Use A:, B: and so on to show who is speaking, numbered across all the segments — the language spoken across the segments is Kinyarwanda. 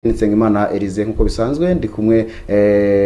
A: Nsengimana Elize nkuko bisanzwe ndi kumwe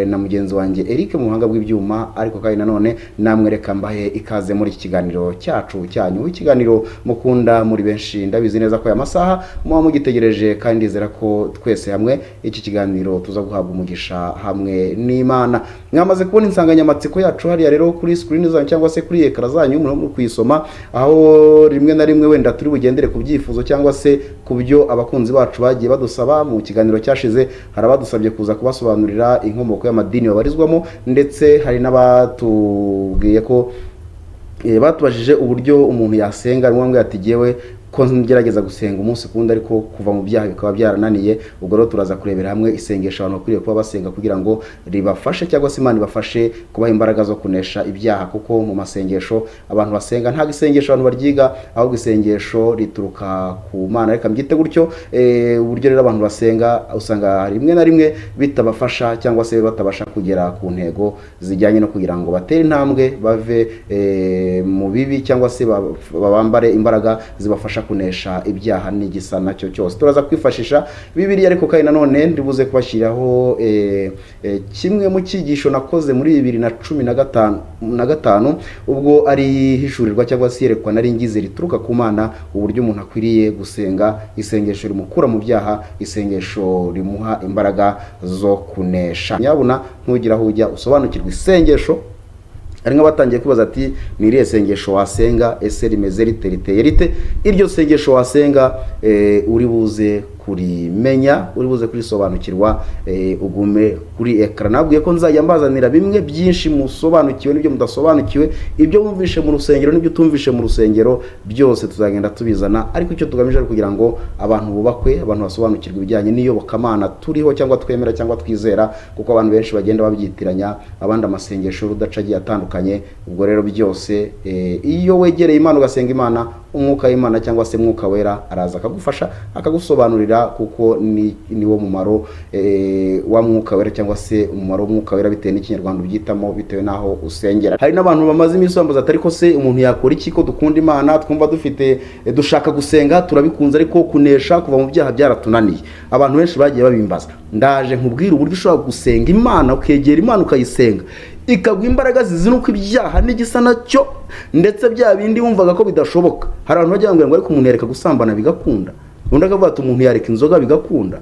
A: na mugenzi wanjye Eric mu buhanga bw'ibyuma, ariko kandi nanone namwe reka mbahe ikaze muri iki kiganiro cyacu cyanyu, ikiganiro mukunda muri benshi. Ndabizi neza ko aya masaha muba mugitegereje kandi ndizera ko twese hamwe iki kiganiro tuza guhabwa umugisha hamwe n'Imana. Mwamaze kubona insanganyamatsiko yacu hariya rero kuri screen zanyu cyangwa se kuri ekara zanyu muri kuyisoma, aho rimwe na rimwe wenda turi bugendere ku byifuzo cyangwa se ku byo abakunzi bacu bagiye badusaba. Mu kiganiro cyashize harabadusabye kuza kubasobanurira inkomoko y'amadini babarizwamo, ndetse hari n'abatubwiye ko batubajije uburyo umuntu yasenga. Rumwe ati jewe ko ngerageza gusenga umunsi kundi ariko kuva mu byaha bikaba byarananiye. Ubwo rero turaza kurebera hamwe isengesho abantu bakwiriye kuba basenga kugira ngo ribafashe cyangwa se Imana ibafashe kubaha imbaraga zo kunesha ibyaha, kuko mu masengesho abantu basenga nta isengesho abantu baryiga, ahubwo isengesho rituruka ku Mana. Reka mbyite gutyo. Uburyo rero abantu basenga usanga rimwe na rimwe bitabafasha cyangwa se batabasha kugera ku ntego zijyanye no kugira ngo batere intambwe bave mu bibi cyangwa se babambare imbaraga zibafasha kunesha ibyaha n'igisa nacyo cyose. Turaza kwifashisha Bibiliya, ariko kandi nanone ndibuze kubashyiraho kimwe mu cyigisho nakoze muri 2015 ubwo ari hishurirwa cyangwa se yerekwa nari ngize rituruka ku Mana, uburyo umuntu akwiriye gusenga isengesho rimukura mu byaha, isengesho rimuha imbaraga zo kunesha. Nyabuna ntugira aho ujya usobanukirwa isengesho. Ari nk'abatangiye kwibaza ati ni irihe sengesho wasenga, ese rimeze rite, riteye rite? Iryo sengesho wasenga uri buze kurimenya, uri buze kurisobanukirwa, ugume kuri ekara. Nabwiye ko nzajya mbazanira bimwe byinshi musobanukiwe n'ibyo mudasobanukiwe, ibyo wumvishe mu rusengero n'ibyo utumvishe mu rusengero, byose tuzagenda tubizana. Ariko icyo tugamije ari kugira ngo abantu bubakwe, abantu basobanukirwe ibijyanye n'iyobokamana turiho cyangwa twemera cyangwa twizera, kuko abantu benshi bagenda babyitiranya, abandi amasengesho rudaca agiye atandukanye. Ubwo rero byose iyo wegereye Imana ugasenga Imana, umwuka w'Imana cyangwa se mwuka wera araza akagufasha akagusobanurira, kuko ni wo mumaro wa mwuka wera cyangwa se umumaro w'umwuka wera, bitewe n'ikinyarwanda ubyitamo, bitewe naho usengera. Hari n'abantu bamaze iminsi bambaza ati ariko se umuntu yakora iki ko dukunda Imana, twumva dufite dushaka gusenga turabikunze, ariko kunesha kuva mu byaha byaratunaniye? Abantu benshi bagiye babimbaza. Ndaje nkubwira uburyo ushobora gusenga Imana, ukegera Imana ukayisenga, ikagwa imbaraga zizinuka ibyaha n'igisa nacyo, ndetse bya bindi wumvaga ko bidashoboka. Hari abantu bagira ngo ariko umuntu yareka gusambana bigakunda, undi akavuga ati umuntu yareka inzoga bigakunda.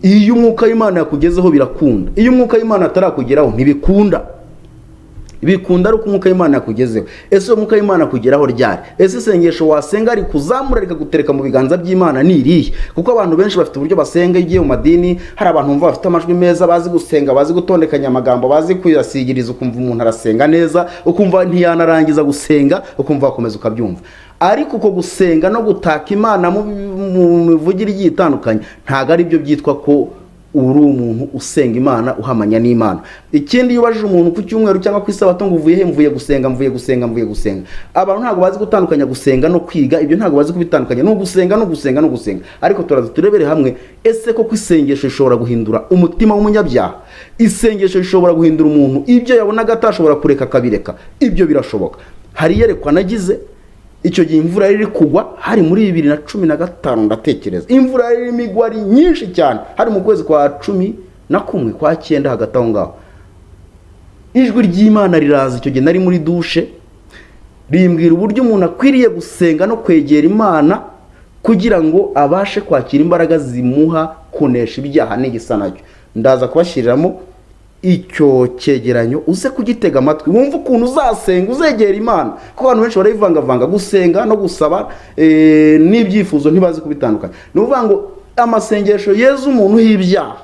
A: Iyo umwuka w'Imana yakugezeho birakunda, iyo umwuka w'Imana atarakugeraho ntibikunda. Bikunda ari uko umwuka w'Imana yakugezeho. Ese umwuka w'Imana kugeraho ryari? Ese isengesho wasenga ari kuzamura rikagutereka mu biganza by'Imana ni irihe? Kuko abantu benshi bafite uburyo basenga. Igiye mu madini hari abantu bumva bafite amajwi meza, bazi gusenga, bazi gutondekanya amagambo, bazi kuyasigiriza, ukumva umuntu arasenga neza, ukumva ntiyanarangiza gusenga, ukumva wakomeza ukabyumva. Ariko uko gusenga no gutaka Imana mu mivugire igiye itandukanye ntago ari byo byitwa ko uri umuntu usenga Imana, uhamanya n'Imana. Ikindi iyo ubajije umuntu ku cyumweru cyangwa ku isabato ngo uvuye he, mvuye gusenga. Abantu ntago bazi gutandukanya gusenga no kwiga, ibyo ntago bazi kubitandukanya. No gusenga. Ariko turaza turebere hamwe, ese ko isengesho rishobora guhindura umutima w'umunyabyaha? Isengesho rishobora guhindura umuntu ibyo yabonaga atashobora kureka akabireka? Ibyo birashoboka. Hari yerekwa nagize icyo gihe imvura iri kugwa, hari muri 2015 ndatekereza. Imvura iri migwa ari nyinshi cyane, hari mu kwezi kwa 11 kwa 9 hagati aho ngaho. Ijwi ry'Imana riraza. Icyo gihe nari muri dushe, rimbwira uburyo umuntu akwiriye gusenga no kwegera Imana kugira ngo abashe kwakira imbaraga zimuha kunesha ibyaha n'igisa nacyo. Ndaza kubashyiriramo icyo cyegeranyo uze kugitega amatwi, wumva ukuntu uzasenga uzegera Imana. Kuko abantu benshi barayivangavanga, gusenga no gusaba n'ibyifuzo ntibazi kubitandukanya. Ni ukuvuga ngo amasengesho yeza umuntu h'ibyaha,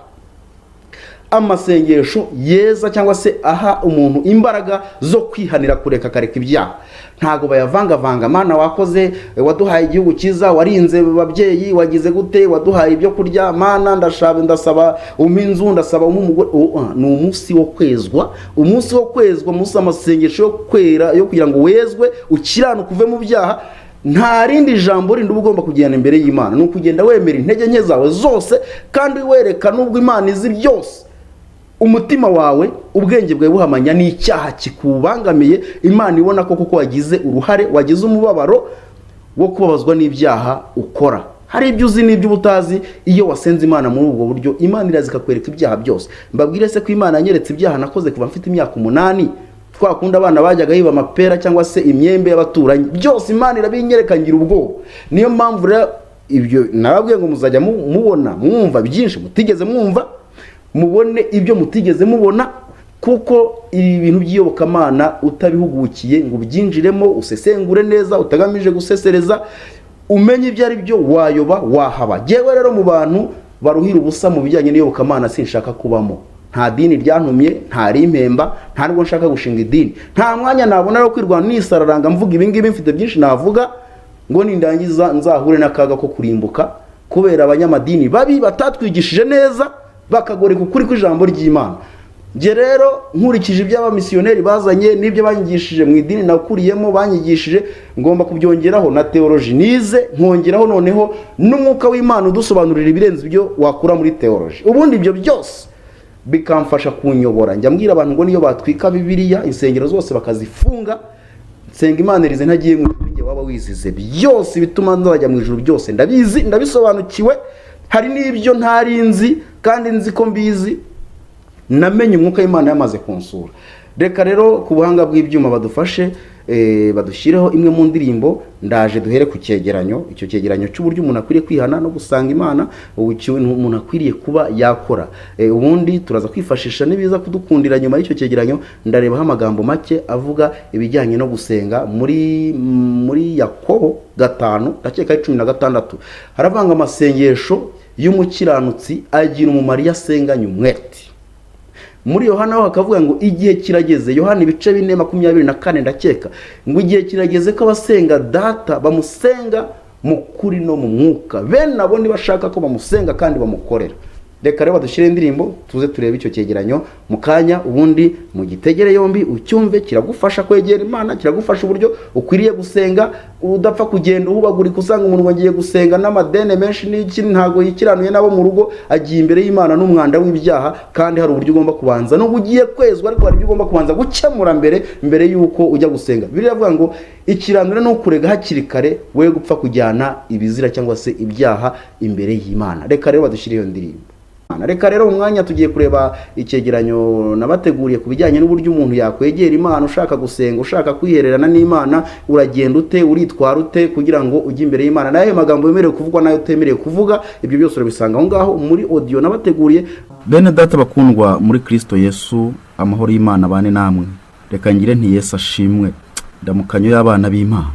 A: amasengesho yeza cyangwa se aha umuntu imbaraga zo kwihanira kureka akareka ibyaha, ntago bayavangavanga. Mana wakoze, waduhaye igihugu cyiza, warinze babyeyi, wagize gute, waduhaye ibyo kurya, Mana ndasaba inzu, ndasaba umugore. Ni umunsi wo kwezwa, umunsi amasengesho yo kwera, yo kugira ngo wezwe ukiranuka uve mu byaha. Nta rindi jambo rindi uba ugomba kugenda imbere y'Imana, ni ukugenda wemera intege nke zawe zose, kandi wereka n'ubwo Imana izi byose. Umutima wawe, ubwenge bwawe buhamanya n'icyaha kikubangamiye, Imana ibona ko kuko wagize uruhare, wagize umubabaro wo kubabazwa n'ibyaha ukora. hari ibyo uzi n'ibyo utazi. Iyo wasenze Imana muri ubwo buryo, Imana iraza ikakwereka ibyaha byose. Mbabwire se ko Imana yanyeretse ibyaha nakoze kuva mfite imyaka 8, twakunda abana bajyaga yiba amapera cyangwa se imyembe y'abaturanyi, byose Imana irabinyereka ngira ubwoba. Niyo mpamvu rero ibyo nababwiye ngo muzajya mubona mwumva byinshi mutigeze mwumva, mubone ibyo mutigeze mubona, kuko ibi bintu by'iyobokamana utabihugukiye ngo byinjiremo usesengure neza, utagamije gusesereza, umenye ibyo ari byo, wayoba wahaba. Jewe rero mu bantu baruhira ubusa mu bijyanye n'iyobokamana sinshaka kubamo. Nta dini ryantumye, nta rimpemba, nta nubwo nshaka gushinga idini. Nta mwanya nabona rero kwirwana nisararanga mvuga ibi ngibi, mfite byinshi navuga ngo nindangiza nzahure n'akaga ko kurimbuka kubera abanyamadini babi batatwigishije neza, bakagoreka ukuri kw'ijambo ry'Imana. Je rero nkurikije iby'abamisiyoneri bazanye n'ibyo banyigishije mu idini nakuriyemo, banyigishije ngomba kubyongeraho na theology nize, nkongeraho noneho n'umwuka w'Imana udusobanurira ibirenze ibyo wakura muri theology. Ubundi ibyo byose bikamfasha kunyobora. Njya mbwira abantu ngo niyo batwika Bibiliya insengero zose bakazifunga, nsenga Imana irize ntagiye mu gihe waba wizize, byose bituma nzajya mu ijuru byose ndabizi, ndabisobanukiwe. Hari n'ibyo ntarinzi kandi nzi ko mbizi, namenye umwuka w'Imana yamaze kunsura. Reka rero ku buhanga bw'ibyuma badufashe, badushyireho imwe mu ndirimbo. Ndaje duhere ku cyegeranyo, icyo cyegeranyo cy'uburyo umuntu akwiriye kwihana no gusanga Imana, umuntu akwiriye kuba yakora. Ubundi turaza kwifashisha nibiza kudukundira nyuma y'icyo cyegeranyo, ndarebaho amagambo make avuga ibijyanye no gusenga muri Yakobo 5 ndakeka 16 haravanga amasengesho y'umukiranutsi agira umumaro iyo asenganye umwete. Muri Yohana ho hakavuga ngo igihe kirageze, Yohana ibice 4:24 ndakeka, ngo igihe kirageze ko abasenga data bamusenga mu kuri no mu mwuka, bene abo ni bashaka ko bamusenga kandi bamukorera. Reka rero badushyire indirimbo tuze turebe icyo cyegeranyo mu kanya, ubundi mu gitegere yombi ucyumve. Kiragufasha kwegera Imana, kiragufasha uburyo ukwiriye gusenga, udapfa kugenda uhubagurika usanga umuntu wagiye gusenga n'amadene menshi n'iki, ntago yikiranuye nabo mu rugo, agiye imbere y'Imana n'umwanda w'ibyaha. Kandi hari uburyo ugomba kubanza no ugiye kwezwa, ariko hari ibyo ugomba kubanza gukemura mbere yuko ujya gusenga. Bibiliya ivuga ngo ikiranura no kurega hakiri kare, we gupfa kujyana ibizira cyangwa se ibyaha imbere y'Imana. Reka rero badushyire iyo ndirimbo. Reka rero umwanya tugiye kureba icyegeranyo nabateguriye ku bijyanye n'uburyo umuntu yakwegera Imana. Ushaka gusenga, ushaka kwihererana n'Imana, uragenda ute, uritwara ute kugira ngo ujye imbere y'Imana, nayo magambo yemerewe kuvugwa nayo utemerewe kuvuga. Ibyo byose urabisanga aho ngaho muri audio nabateguriye. Bene data bakundwa muri Kristo Yesu, amahoro y'Imana bane namwe. Reka ngire nti Yesu ashimwe. Ndamukanyo y'abana b'Imana,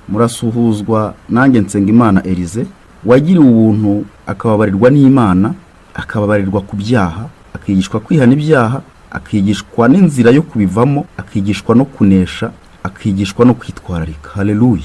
A: murasuhuzwa. Nanjye nsenga Imana Elize wagiriwe ubuntu akababarirwa n'Imana, akababarirwa ku byaha, akigishwa kwihana ibyaha, akigishwa n'inzira yo kubivamo, akigishwa no kunesha, akigishwa no kwitwararika. Haleluya.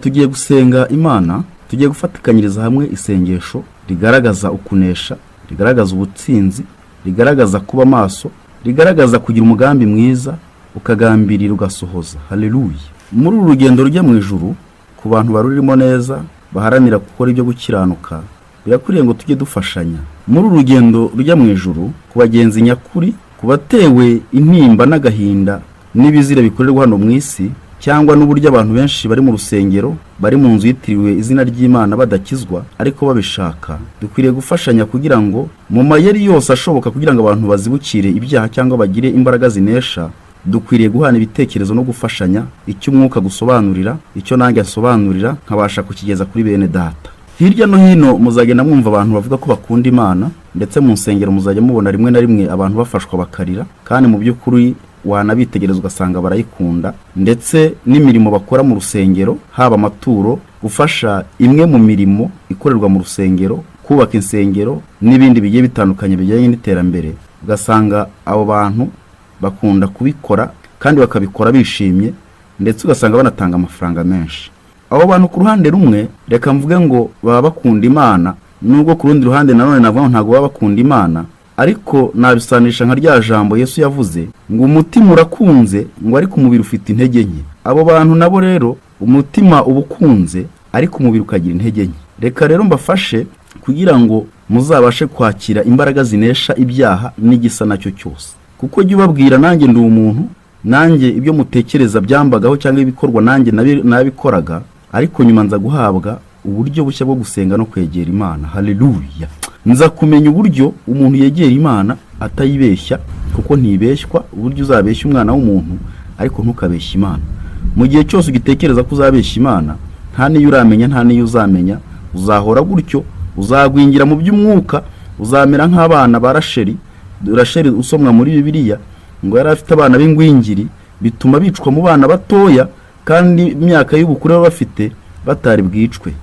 A: Tugiye gusenga Imana, tugiye gufatikanyiriza hamwe isengesho rigaragaza ukunesha, rigaragaza ubutsinzi, rigaragaza kuba maso, rigaragaza kugira umugambi mwiza, ukagambirira ugasohoza. Haleluya. Muri uru rugendo rujya mu ijuru, ku bantu barurimo neza baharanira gukora ibyo gukiranuka, birakwiriye ngo tujye dufashanya muri uru rugendo rujya mu ijuru, ku bagenzi nyakuri, ku batewe intimba n'agahinda n'ibizira bikorerwa hano mu isi, cyangwa n'uburyo abantu benshi bari mu rusengero, bari mu nzu yitiriwe izina ry'Imana badakizwa ariko babishaka. Dukwiriye gufashanya kugira ngo mu mayeri yose ashoboka kugira ngo abantu bazibukire ibyaha cyangwa bagire imbaraga zinesha, dukwiriye guhana ibitekerezo no gufashanya. Icyo umwuka gusobanurira, icyo nanjye asobanurira, nkabasha kukigeza kuri bene data. Hirya no hino muzagenda mwumva abantu bavuga ko bakunda Imana, ndetse mu nsengero muzajya mubona rimwe na rimwe abantu bafashwa bakarira, kandi mu by'ukuri wanabitegereza ugasanga barayikunda. Ndetse n'imirimo bakora mu rusengero, haba amaturo, gufasha imwe mu mirimo ikorerwa mu rusengero, kubaka insengero n'ibindi bigiye bitandukanye bijyanye n'iterambere, ugasanga abo bantu bakunda kubikora kandi bakabikora bishimye, ndetse ugasanga banatanga amafaranga menshi. Abo bantu ku ruhande rumwe reka mvuge ngo baba bakunda Imana, nubwo ku rundi ruhande nanone navuga ngo ntago baba bakunda Imana, ariko nabisanisha nka rya jambo Yesu yavuze ngo umutima urakunze ngo ariko umubiri ufite intege nke. Abo bantu nabo rero umutima ubukunze ariko umubiri ukagira intege nke. Reka rero mbafashe kugira ngo muzabashe kwakira imbaraga zinesha ibyaha n'igisa nacyo cyose, kuko jye ubabwira nanjye ndi umuntu, nanjye ibyo mutekereza byambagaho cyangwa ibikorwa nanjye nabikoraga, ariko nyuma nza guhabwa
B: uburyo bushya bwo gusenga no kwegera Imana. Haleluya. Nza kumenya uburyo umuntu yegera Imana atayibeshya, kuko ntibeshywa. Uburyo uzabeshya umwana w'umuntu ariko ntukabeshya Imana. Mu gihe cyose ugitekereza ko uzabeshya Imana, nta niyo uramenya, nta niyo uzamenya, uzahora gutyo, uzagwingira mu by'umwuka, uzamera nk'abana ba Rasheli. Rasheli usomwa muri Bibiliya ngo yari afite abana b'ingwingiri, bituma bicwa mu bana batoya kandi imyaka y'ubukure bafite batari bwicwe.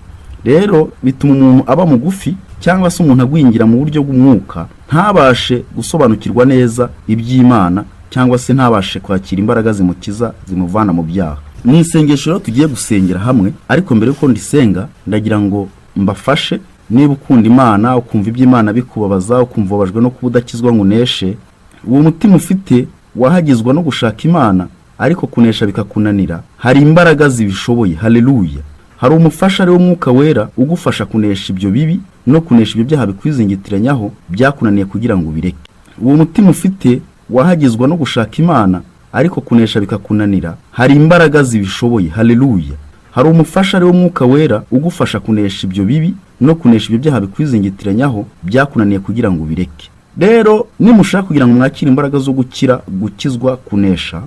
B: Rero bituma umuntu aba mugufi cyangwa se umuntu agwingira mu buryo bw'umwuka, ntabashe gusobanukirwa neza iby'Imana cyangwa se ntabashe kwakira imbaraga zimukiza zimuvana mu byaha. Ni isengesho rero tugiye gusengera hamwe, ariko mbere yuko ndisenga ndagira ngo mbafashe. Niba ukunda Imana, ukumva iby'Imana bikubabaza, ukumva ubabajwe no kuba udakizwa ngo uneshe, uwo mutima ufite wahagizwa no gushaka Imana ariko kunesha bikakunanira, hari imbaraga zibishoboye. Haleluya. Hari umufasha ari wo Mwuka Wera ugufasha kunesha ibyo bibi no kunesha ibyo byaha bikwizingitiranyaho byakunaniye kugira ngo ubireke. Uwo mutima ufite wahagizwa no gushaka Imana ariko kunesha bikakunanira, hari imbaraga zibishoboye. Haleluya. Hari umufasha ari wo Mwuka Wera ugufasha kunesha ibyo bibi no kunesha ibyo byaha bikwizingitiranyaho byakunaniye kugira ngo ubireke. Rero nimushaka kugira ngo mwakire imbaraga zo gukira, gukizwa, kunesha,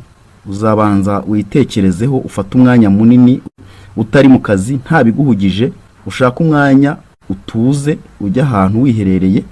B: uzabanza witekerezeho, ufata umwanya munini utari mu kazi, nta biguhugije, ushaka umwanya utuze, ujya ahantu wiherereye,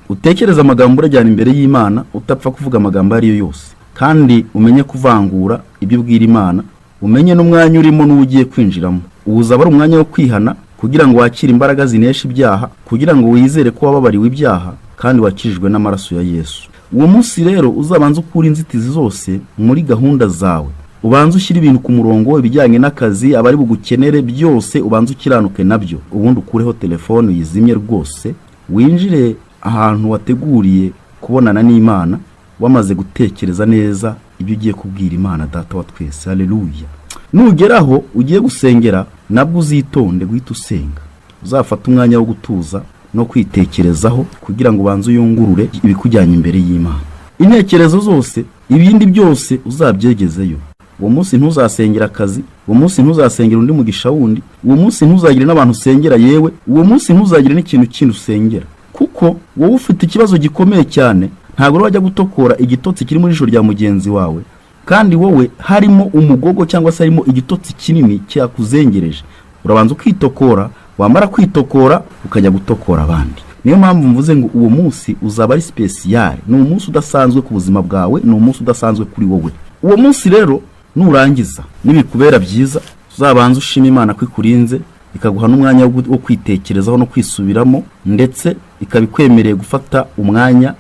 B: utekereza amagambo urajyana imbere y'Imana, utapfa kuvuga amagambo ari yo yose, kandi umenye kuvangura ibyo ubwira Imana, umenye n'umwanya urimo n'ugiye kwinjiramo. Uzaba ari umwanya wo kwihana kugira ngo wakire imbaraga zinesha ibyaha, kugira ngo wizere ko wababariwe ibyaha kandi wakirijwe n'amaraso ya Yesu. Uwo munsi rero uzabanza ukura inzitizi zose muri gahunda zawe, ubanza ushyira ibintu ku murongo, ibijyanye n'akazi, abari bugukenere byose ubanza ukiranuke nabyo, ubundi ukureho telefone uyizimye rwose, winjire ahantu wateguriye kubonana n'Imana, wamaze gutekereza neza ibyo ugiye kubwira Imana Data wa twese. Haleluya. Nugeraho ugiye gusengera, nabwo uzitonde guhita usenga, uzafata umwanya wo gutuza no kwitekerezaho kugira ngo ubanze uyungurure ibikujyanye imbere y'Imana. Intekerezo zose, ibindi byose uzabyegezeyo. Uwo munsi ntuzasengera akazi, uwo munsi ntuzasengera undi mugisha wundi, uwo munsi ntuzagire n'abantu usengera, yewe uwo munsi ntuzagire n'ikintu kindi usengera, kuko wowe ufite ikibazo gikomeye cyane. Ntabwo wajya gutokora igitotsi kiri muri ijoro rya mugenzi wawe, kandi wowe harimo umugogo cyangwa se harimo igitotsi kinini cyakuzengereje. Urabanza ukitokora, wamara kwitokora ukajya gutokora abandi. Niyo mpamvu mvuze ngo uwo munsi uzaba ari special, ni umunsi udasanzwe ku buzima bwawe, ni umunsi udasanzwe kuri wowe. Uwo munsi rero nurangiza nibikubera byiza, uzabanza ushima Imana ko ikurinze, ikaguha n'umwanya wo kwitekerezaho no kwisubiramo, ndetse ikabikwemereye gufata umwanya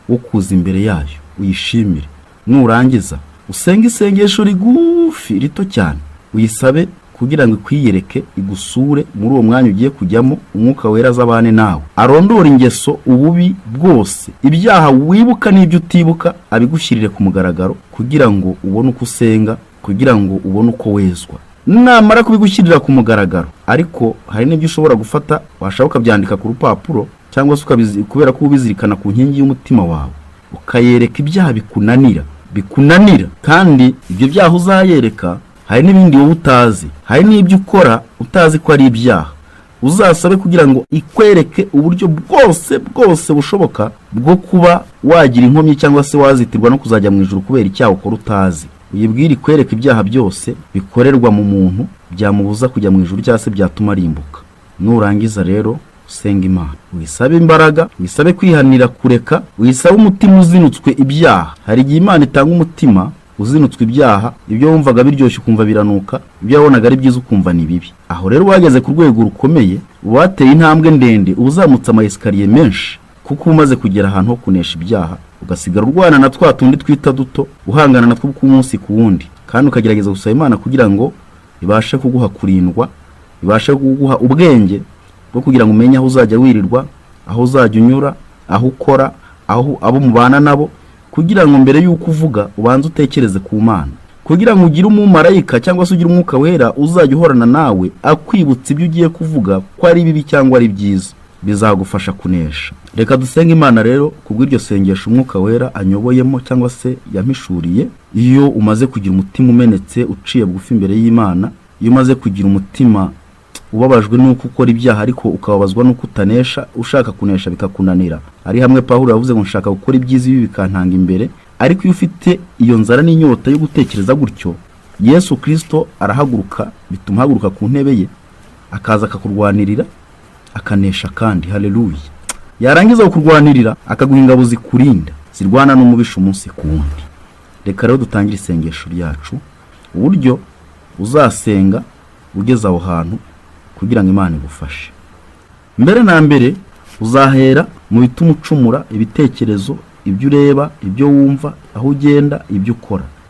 B: wo kuza imbere yayo uyishimire. Nurangiza usenga isengesho rigufi rito cyane, uyisabe kugira ngo ikwiyereke, igusure muri uwo mwanya ugiye kujyamo. Umwuka Wera azabane nawe, arondora ingeso, ububi bwose, ibyaha wibuka n'ibyo utibuka, abigushyirire ku mugaragaro kugira ngo ubone uko usenga, kugira ngo ubone uko wezwa. Namara kubigushyirira ku mugaragaro, ariko hari n'ibyo ushobora gufata, washaka ukabyandika ku rupapuro, cyangwa se kubera ko ubizirikana ku nkingi y'umutima wawe, ukayereka ibyaha bikunanira, kandi ibyo byaha uzayereka hari n'ibindi wowe utazi, hari n'ibyo ukora utazi ko ari ibyaha. Uzasabe kugira ngo ikwereke uburyo bwose bushoboka bwo kuba wagira inkomyi cyangwa se wazitirwa no kuzajya mu ijuru kubera icyaha ukora utazi. Uyibwire ikwereke ibyaha byose bikorerwa mu muntu byamubuza kujya mu ijuru cyangwa se byatuma arimbuka. Nurangiza rero usenga Imana, wisabe imbaraga, wisabe kwihanira kureka, wisabe umutima uzinutswe ibyaha. Hari igihe Imana itanga umutima uzinutswe ibyaha, ibyo wumvaga biryoshye ukumva biranuka, ibyo wabonaga ari byiza ukumva ni bibi. Aho rero wageze ku rwego rukomeye, wateye intambwe ndende, uzamutse ama escalier menshi, kuko umaze kugera ahantu ho kunesha ibyaha, ugasigara urwana na twa tundi twita duto, uhangana na two ku munsi ku wundi, kandi ukagerageza gusaba Imana kugira ngo ibashe kuguha kurindwa, ibashe kuguha ubwenge bwo kugira ngo umenye aho uzajya wirirwa, aho uzajya unyura, aho ukora, aho abo mubana nabo, kugira ngo mbere y'uko uvuga ubanze utekereze ku Mana, kugira ngo ugire umumarayika cyangwa se ugire Umwuka Wera uzajya uhorana nawe akwibutsa ibyo ugiye kuvuga ko ari bibi cyangwa ari byiza, bizagufasha kunesha. Reka dusenge Imana rero kubw'iryo sengesho Umwuka Wera anyoboyemo cyangwa se yampishuriye. Iyo umaze kugira umutima umenetse uciye bugufi imbere y'Imana, iyo umaze kugira umutima ubabajwe n'uko ukora ibyaha ariko ukababazwa n'uko utanesha, ushaka kunesha bikakunanira. Ari hamwe Pawulo yavuze ngo nshaka gukora ibyiza ibi bikantanga imbere. Ariko iyo ufite iyo nzara n'inyota yo gutekereza gutyo, Yesu Kristo arahaguruka, bituma haguruka ku ntebe ye, akaza akakurwanirira, akanesha kandi. Haleluya. Yarangiza kukurwanirira akaguha ingabo zikurinda, zirwana n'umubisha umunsi ku wundi. Reka rero dutangire isengesho ryacu, uburyo uzasenga ugeze aho hantu kugira ngo Imana igufashe. Mbere na mbere uzahera mu bituma ucumura ibitekerezo, ibyo ureba, ibyo wumva, aho ugenda, ibyo ukora.